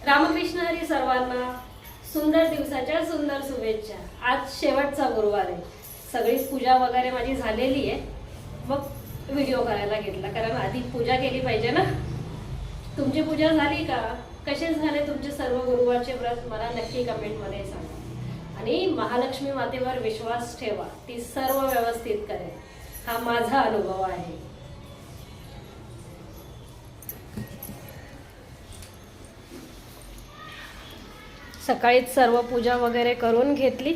रामकृष्ण हरी सर्वांना सुंदर दिवसाच्या सुंदर शुभेच्छा। आज शेवटचा गुरुवार आहे, सगळी पूजा वगैरे माझी झालेली आहे। मग व्हिडिओ करायला घेतला कारण आधी पूजा केली पाहिजे ना। तुमची पूजा झाली का? कसे झाले तुमचे सर्व गुरुवारचे व्रत मला नक्की कमेंटमध्ये सांगा। आणि महालक्ष्मी मातेवर विश्वास ठेवा, ती सर्व व्यवस्थित करेल, हा माझा अनुभव आहे। सकाळीच सर्व पूजा वगैरे करून घेतली।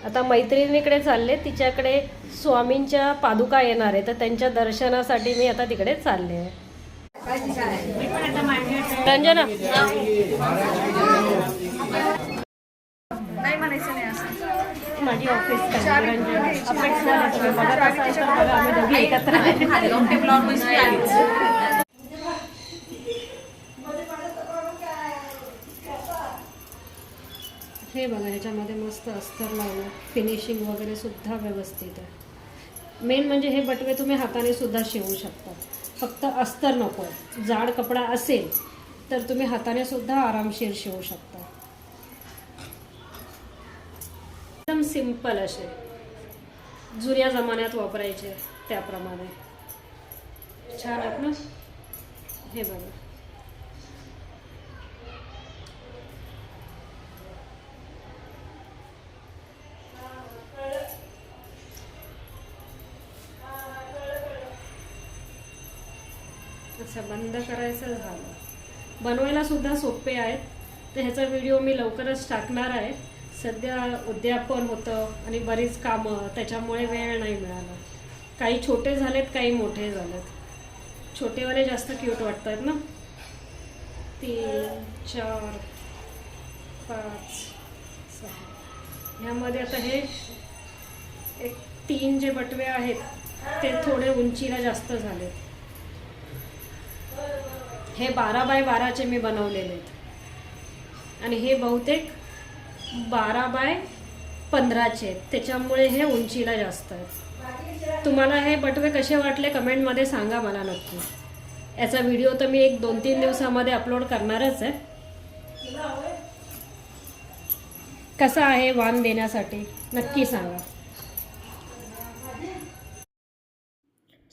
आता मैत्रिणीकडे चालले, तिच्याकडे स्वामींच्या पादुका येणार आहे, तर त्यांच्या दर्शनासाठी मी आता तिकडे चालले आहे। रंजना नाही म्हणायचं नाही असं माझी ऑफिस काय रंजना अपेक्षा तुम्ही बघत असाल तर बघा, आम्ही दोघी एकत्र हे बघा, ह्याच्यामध्ये मस्त अस्तर लावलं, फिनिशिंग वगैरे सुद्धा व्यवस्थित आहे। मेन म्हणजे हे बटवे तुम्ही हाताने सुद्धा शिवू शकता, फक्त अस्तर नको। जाड कपडा असेल तर तुम्ही हाताने सुद्धा आरामशीर शिवू शकता। एकदम सिंपल असे, जुन्या जमान्यात वापरायचे त्याप्रमाणे छान आहेत ना। हे बघा, अच्छा बंद करायचं झालं। बनवायला सुद्धा सोपे आहेत, तर ह्याचा व्हिडिओ मी लवकरच टाकणार आहे। सध्या उद्यापन होतं आणि बरीच कामं, त्याच्यामुळे वेळ नाही मिळाला। काही छोटे झालेत, काही मोठे झालेत। छोटेवाले जास्त क्यूट वाटत आहेत ना। 3 4 5 6 ह्यामध्ये आता हे 3 जे बटवे आहेत ते थोडे उंचीला जास्त झालेत। हे 12 बाय 12चे मी बनवलेले आहेत आणि हे बहुतेक 12 बाय 15चे, त्याच्यामुळे हे उंचीला जास्त आहेत। तुम्हाला हे बटवे कसे वाटले कमेंटमध्ये सांगा मला नक्की। याचा व्हिडिओ तर मी 1-2-3 दिवसामध्ये अपलोड करणारच आहे। कसा आहे वाण देण्यासाठी नक्की सांगा।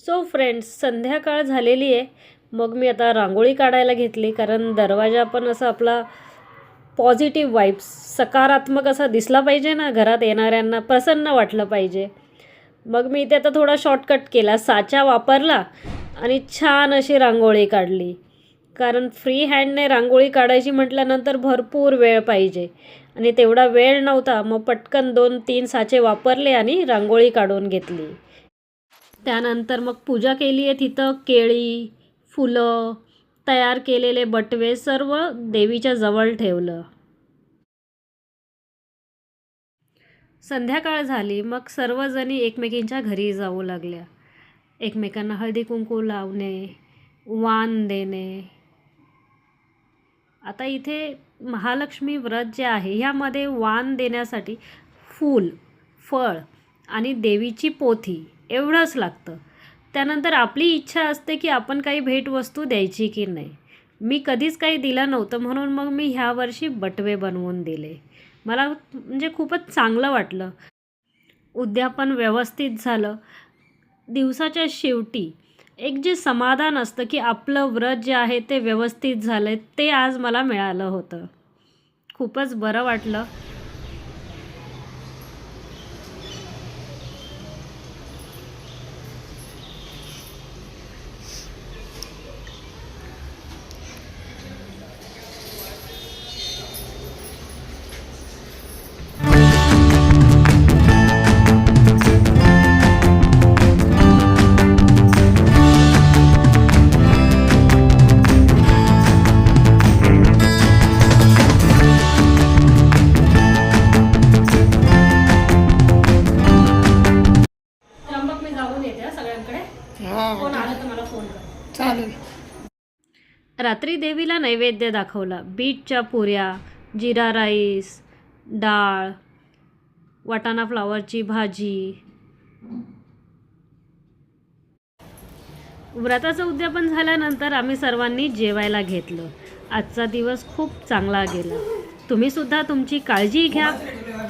सो फ्रेंड्स, संध्याकाळ झालेली आहे। मग मी आता रांगोळी काढायला घेतली, कारण दरवाजा पण असा आपला पॉझिटिव्ह वाईब्स, सकारात्मक असा दिसला पाहिजे ना, घरात येणाऱ्यांना प्रसन्न वाटलं पाहिजे। मग मी इथे आता थोडा शॉर्टकट केला, साचा वापरला आणि छान अशी रांगोळी काढली। कारण फ्री हँडने रांगोळी काढायची म्हटल्यानंतर भरपूर वेळ पाहिजे आणि तेवढा वेळ नव्हता। मग पटकन 2-3 साचे वापरले आणि रांगोळी काढून घेतली। त्यानंतर मग पूजा केली आहे तिथं। केळी, फुलं, तयार केलेले बटवे सर्व देवीच्या जवळ ठेवलं। संध्याकाळ झाली, मग सर्वजणी एकमेकींच्या घरी जाऊ लागल्या। एकमेकांना हळदी कुंकू लावणे, वाण देणे। आता इथे महालक्ष्मी व्रत जे आहे ह्यामध्ये वाण देण्यासाठी फूल, फळ आणि देवीची पोथी एवढंच लागतं। त्यानंतर आपली इच्छा असते की आपण काही भेटवस्तू द्यायची की नाही। मी कधीच काही दिलं नव्हतं, म्हणून मग मी ह्या वर्षी बटवे बनवून दिले। मला म्हणजे खूपच चांगलं वाटलं। उद्यापन व्यवस्थित झालं। दिवसाच्या शेवटी एक जे समाधान असतं की आपलं व्रत जे आहे ते व्यवस्थित झालं, ते आज मला मिळालं होतं। खूपच बरं वाटलं। कोण आलं तर मला फोन कर, चालेल। रात्री देवीला नैवेद्य दाखवला। बीटच्या पुऱ्या, जिरा राईस, डाळ, वाटाणा फ्लावरची भाजी। व्रताचं उद्यापन झाल्यानंतर आम्ही सर्वांनी जेवायला घेतलं आजचा दिवस खूप चांगला गेला. तुम्हीसुद्धा तुमची काळजी घ्या.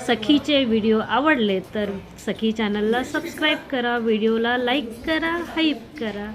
सखीचे व्हिडिओ आवडले तर सखी चॅनलला सबस्क्राईब करा, व्हिडिओला लाईक करा, हाईप करा.